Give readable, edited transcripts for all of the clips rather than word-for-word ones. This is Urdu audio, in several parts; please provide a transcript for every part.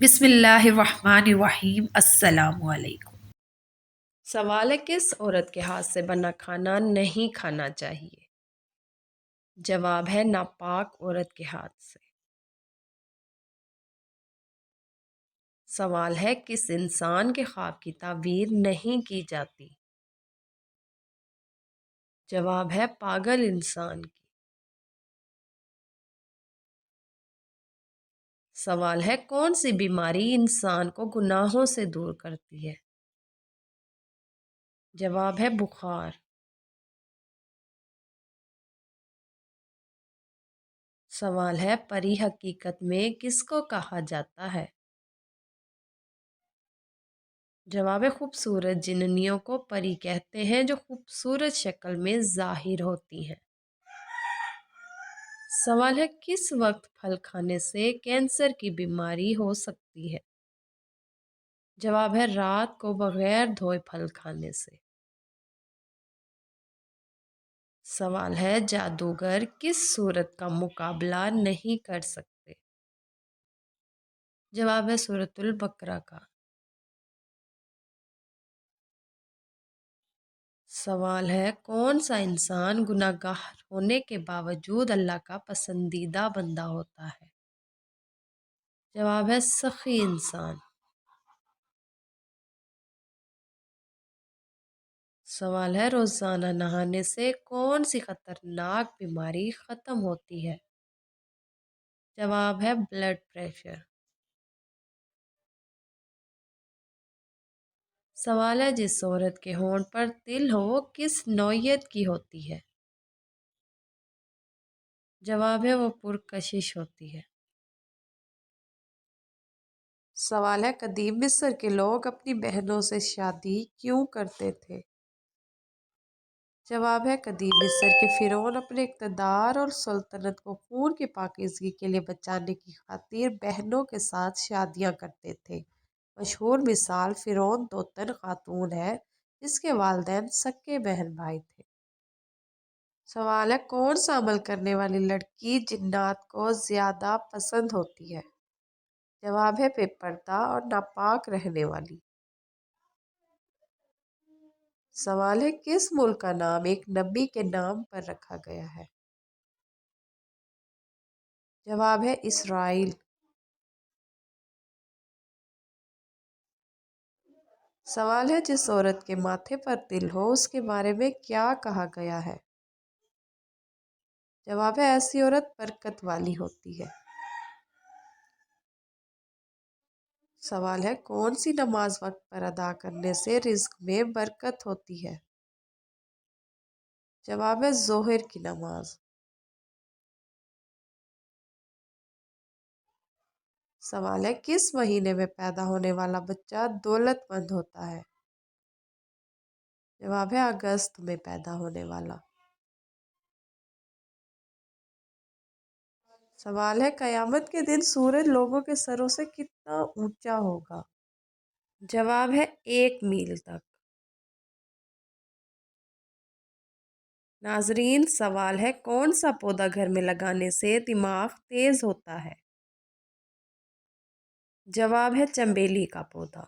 بسم اللہ الرحمن الرحیم۔ السلام علیکم۔ سوال ہے، کس عورت کے ہاتھ سے بنا کھانا نہیں کھانا چاہیے؟ جواب ہے ناپاک عورت کے ہاتھ سے۔ سوال ہے، کس انسان کے خواب کی تعبیر نہیں کی جاتی؟ جواب ہے پاگل انسان کی۔ سوال ہے، کون سی بیماری انسان کو گناہوں سے دور کرتی ہے؟ جواب ہے بخار۔ سوال ہے، پری حقیقت میں کس کو کہا جاتا ہے؟ جواب ہے خوبصورت جننیوں کو پری کہتے ہیں جو خوبصورت شکل میں ظاہر ہوتی ہیں۔ سوال ہے، کس وقت پھل کھانے سے کینسر کی بیماری ہو سکتی ہے؟ جواب ہے رات کو بغیر دھوئے پھل کھانے سے۔ سوال ہے، جادوگر کس سورت کا مقابلہ نہیں کر سکتے؟ جواب ہے سورۃ البقرہ کا۔ سوال ہے، کون سا انسان گناہ گار ہونے کے باوجود اللہ کا پسندیدہ بندہ ہوتا ہے؟ جواب ہے سخی انسان۔ سوال ہے، روزانہ نہانے سے کون سی خطرناک بیماری ختم ہوتی ہے؟ جواب ہے بلڈ پریشر۔ سوال ہے، جس عورت کے ہونٹ پر تل ہو وہ کس نوعیت کی ہوتی ہے؟ جواب ہے وہ پرکشش ہوتی ہے۔ سوال ہے، قدیم مصر کے لوگ اپنی بہنوں سے شادی کیوں کرتے تھے؟ جواب ہے قدیم مصر کے فرعون اپنے اقتدار اور سلطنت کو خون کی پاکیزگی کے لیے بچانے کی خاطر بہنوں کے ساتھ شادیاں کرتے تھے۔ مشہور مثال فرعون توتن خاتون ہے جس کے والدین سکے بہن بھائی تھے۔ سوال ہے، کون سا عمل کرنے والی لڑکی جنات کو زیادہ پسند ہوتی ہے؟ جواب ہے بے پردہ اور ناپاک رہنے والی۔ سوال ہے، کس ملک کا نام ایک نبی کے نام پر رکھا گیا ہے؟ جواب ہے اسرائیل۔ سوال ہے، جس عورت کے ماتھے پر تل ہو اس کے بارے میں کیا کہا گیا ہے؟ جواب ہے ایسی عورت برکت والی ہوتی ہے۔ سوال ہے، کون سی نماز وقت پر ادا کرنے سے رزق میں برکت ہوتی ہے؟ جواب ہے ظہر کی نماز۔ سوال ہے، کس مہینے میں پیدا ہونے والا بچہ دولت مند ہوتا ہے؟ جواب ہے اگست میں پیدا ہونے والا۔ سوال ہے، قیامت کے دن سورج لوگوں کے سروں سے کتنا اونچا ہوگا؟ جواب ہے 1 میل تک۔ ناظرین، سوال ہے، کون سا پودا گھر میں لگانے سے دماغ تیز ہوتا ہے؟ جواب ہے چنبیلی کا پودا۔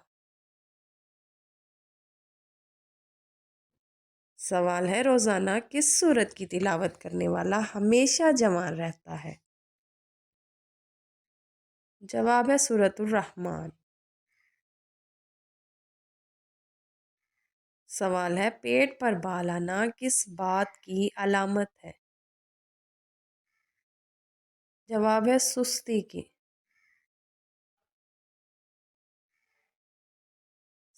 سوال ہے، روزانہ کس سورت کی تلاوت کرنے والا ہمیشہ جوان رہتا ہے؟ جواب ہے سورۃ الرحمن۔ سوال ہے، پیٹ پر بال آنا کس بات کی علامت ہے؟ جواب ہے سستی کی۔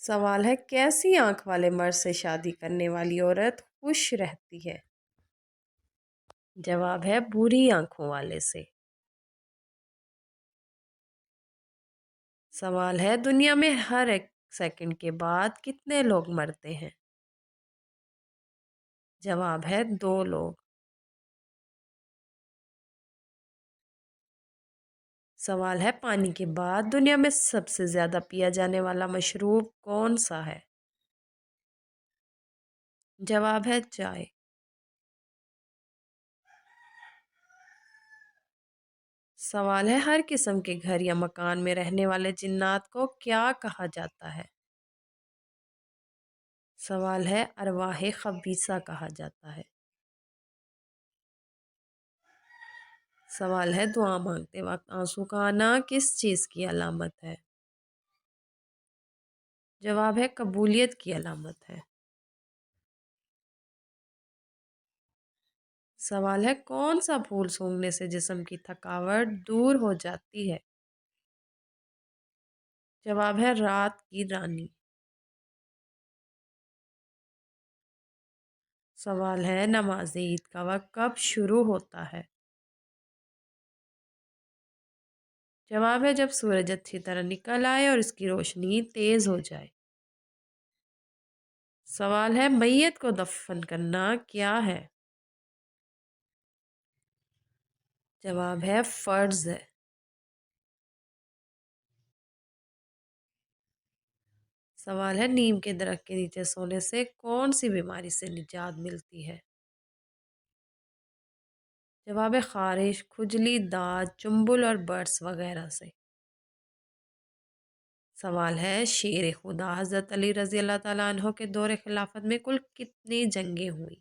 سوال ہے، کیسی آنکھ والے مرد سے شادی کرنے والی عورت خوش رہتی ہے؟ جواب ہے بری آنکھوں والے سے۔ سوال ہے، دنیا میں ہر 1 سیکنڈ کے بعد کتنے لوگ مرتے ہیں؟ جواب ہے 2 لوگ۔ سوال ہے، پانی کے بعد دنیا میں سب سے زیادہ پیا جانے والا مشروب کون سا ہے؟ جواب ہے چائے۔ سوال ہے ہر قسم کے گھر یا مکان میں رہنے والے جنات کو کیا کہا جاتا ہے؟ سوال ہے ارواح خبیثہ کہا جاتا ہے۔ سوال ہے دعا مانگتے وقت آنسو کا آنا کس چیز کی علامت ہے؟ جواب ہے قبولیت کی علامت ہے۔ سوال ہے کون سا پھول سونگھنے سے جسم کی تھکاوٹ دور ہو جاتی ہے؟ جواب ہے رات کی رانی۔ سوال ہے نماز عید کا وقت کب شروع ہوتا ہے؟ جواب ہے جب سورج اچھی طرح نکل آئے اور اس کی روشنی تیز ہو جائے۔ سوال ہے میت کو دفن کرنا کیا ہے؟ جواب ہے فرض ہے۔ سوال ہے نیم کے درخت کے نیچے سونے سے کون سی بیماری سے نجات ملتی ہے؟ جواب ہے خارش، کھجلی، داد، چنبل اور برس وغیرہ سے۔ سوال ہے شیر خدا حضرت علی رضی اللہ تعالیٰ عنہ کے دور خلافت میں کل کتنی جنگیں ہوئی؟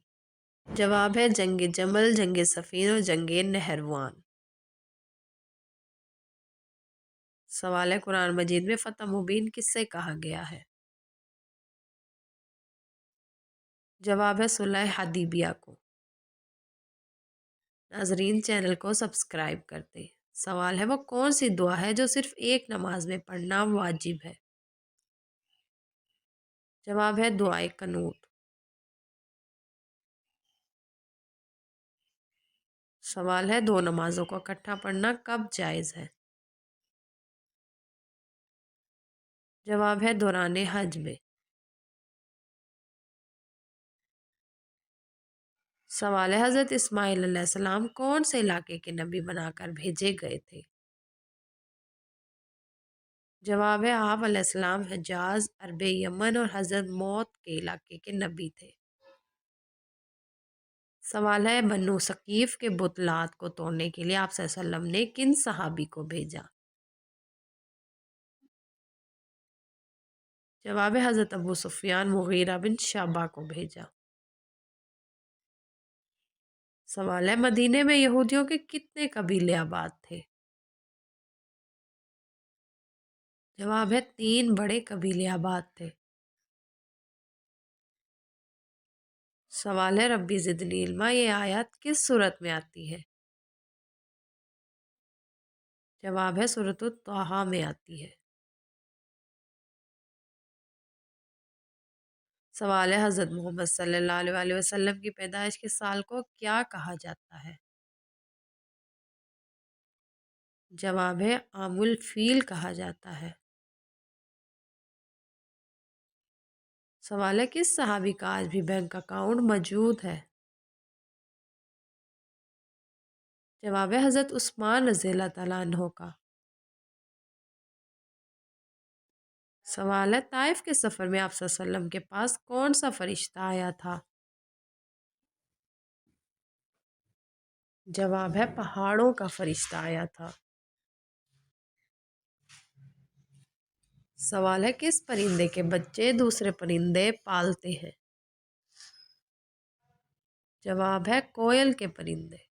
جواب ہے جنگ جمل، جنگ صفین اور جنگ نہروان۔ سوال ہے قرآن مجید میں فتح مبین کس سے کہا گیا ہے؟ جواب ہے صلح حدیبیہ کو۔ ناظرین چینل کو سبسکرائب کرتے۔ سوال ہے وہ کون سی دعا ہے جو صرف ایک نماز میں پڑھنا واجب ہے؟ جواب ہے دعائے قنوت۔ سوال ہے دو نمازوں کو اکٹھا پڑھنا کب جائز ہے؟ جواب ہے دوران حج میں۔ سوال ہے حضرت اسماعیل علیہ السلام کون سے علاقے کے نبی بنا کر بھیجے گئے تھے؟ جواب ہے آپ علیہ السلام حجاز، عرب یمن اور حضرت موت کے علاقے کے نبی تھے۔ سوال ہے بنو ثقیف کے بتلات کو توڑنے کے لیے آپ صلی اللہ علیہ وسلم نے کن صحابی کو بھیجا؟ جواب ہے حضرت ابو سفیان، مغیرہ بن شعبہ کو بھیجا۔ سوال ہے مدینے میں یہودیوں کے کتنے قبیلے آباد تھے؟ جواب ہے 3 بڑے قبیلے آباد تھے۔ سوال ہے ربی زدنی علما یہ آیت کس صورت میں آتی ہے؟ جواب ہے سورۃ الطٰہٰ میں آتی ہے۔ سوال ہے حضرت محمد صلی اللہ علیہ وسلم کی پیدائش کے سال کو کیا کہا جاتا ہے؟ جواب ہے عام الفیل کہا جاتا ہے۔ سوال ہے کس صحابی کا آج بھی بینک اکاؤنٹ موجود ہے؟ جواب ہے حضرت عثمان رضی اللہ تعالیٰ عنہ کا۔ سوال ہے طائف کے سفر میں آپ صلی اللہ علیہ وسلم کے پاس کون سا فرشتہ آیا تھا؟ جواب ہے پہاڑوں کا فرشتہ آیا تھا۔ سوال ہے کس پرندے کے بچے دوسرے پرندے پالتے ہیں؟ جواب ہے کوئل کے پرندے۔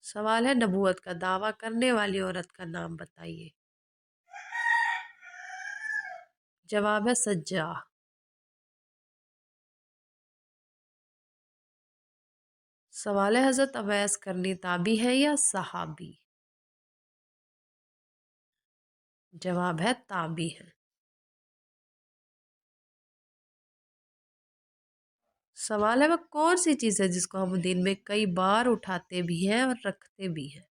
سوال ہے نبوت کا دعویٰ کرنے والی عورت کا نام بتائیے۔ جواب ہے سجاہ۔ سوال ہے حضرت اویس کرنی تابعی ہے یا صحابی؟ جواب ہے تابعی ہے۔ سوال ہے وہ کون سی چیز ہے جس کو ہم دن میں کئی بار اٹھاتے بھی ہیں اور رکھتے بھی ہیں؟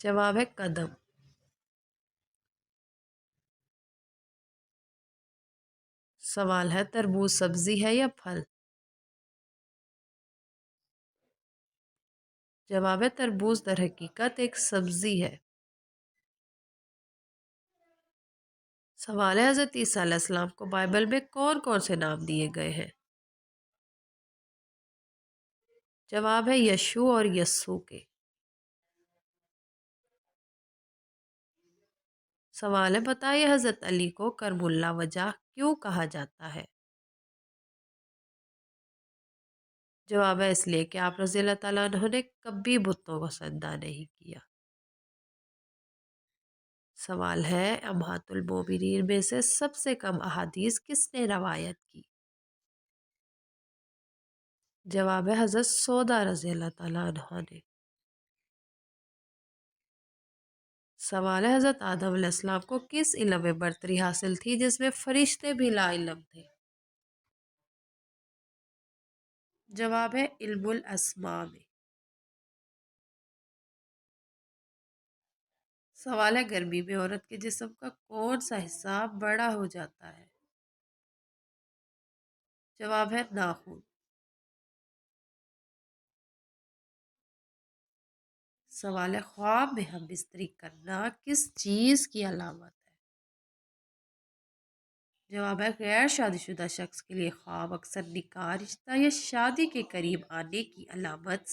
جواب ہے قدم۔ سوال ہے تربوز سبزی ہے یا پھل؟ جواب ہے تربوز در حقیقت ایک سبزی ہے۔ سوال ہے حضرت عیسیٰ علیہ السلام کو بائبل میں کون کون سے نام دیے گئے ہیں؟ جواب ہے یشو اور یسو کے۔ سوال ہے بتائیے حضرت علی کو کرم اللہ وجہ کیوں کہا جاتا ہے؟ جواب ہے اس لیے کہ آپ رضی اللہ تعالیٰ عنہ نے کبھی بتوں کو سجدہ نہیں کیا۔ سوال ہے امہات المومنین میں سے سب سے کم احادیث کس نے روایت کی؟ جواب ہے حضرت سودا رضی اللہ تعالیٰ عنہ نے۔ سوال ہے حضرت آدم علیہ السلام کو کس علم میں برتری حاصل تھی جس میں فرشتے بھی لا علم تھے؟ جواب ہے علم الاسماء میں۔ سوال ہے گرمی میں عورت کے جسم کا کون سا حصہ بڑا ہو جاتا ہے؟ جواب ہے ناخن۔ سوال ہے خواب میں ہم بستری کرنا کس چیز کی علامت ہے؟ جواب ہے غیر شادی شدہ شخص کے لیے خواب اکثر نکاح، رشتہ یا شادی کے قریب آنے کی علامت